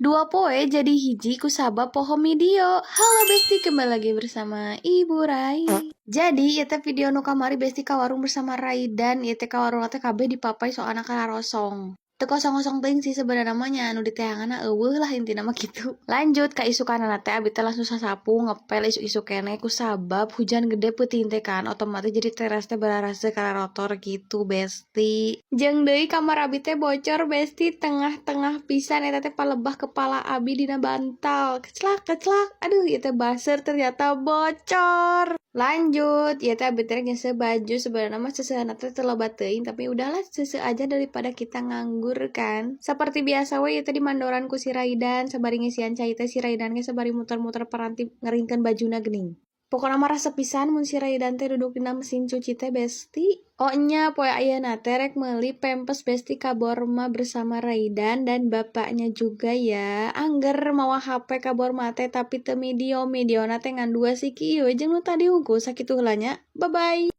Dua poe jadi hiji ku sabab poho video. Halo Besti, kembali lagi bersama Ibu Rai. Jadi, ieu teh video nu kamari Besti ka warung bersama Rai dan ieu teh ka warung teh kabeh dipapai soalna karosong. Teu kosong-kosong teuing sih sebenarnya namanya anu di teanganna eueuh lah intina mah kitu. Lanjut ka isu kanana teh abi teh langsung sasapu ngepel isu-isu keneh ku sabab hujan gede peuting teh kan otomatis jadi teras teh bararase kararotor gitu Besti. Jeung deui kamar abi teh bocor Besti, tengah-tengah pisan eta teh palebah kepala abi dina bantal. Keclak keclak. Aduh ieu teh baser ternyata bocor. Lanjut, ya teh abi teh ngese baju sebenarnya mah seuseuna teh teu loba teuing tapi udahlah seuseu aja daripada kita nganggur kan. Seperti biasa we ieu teh dimandoran ku si Raidan sabari ngisian cai teh si Raidan ge sabari muter-muter paranti ngeringkeun bajuna geuning. Pokokna mah rasa pisan mun si Raidan teh duduk dina mesin cuci teh Besti. Oh nya poe ayeuna teh rek meuli pempes Besti ka Borma bersama Raidan dan bapaknya juga ya. Angger mawa HP ka Borma teh tapi teu mediona teh ngan 2 sih kieu jeung nu tadi unggul sakitu heula nya. Bye bye.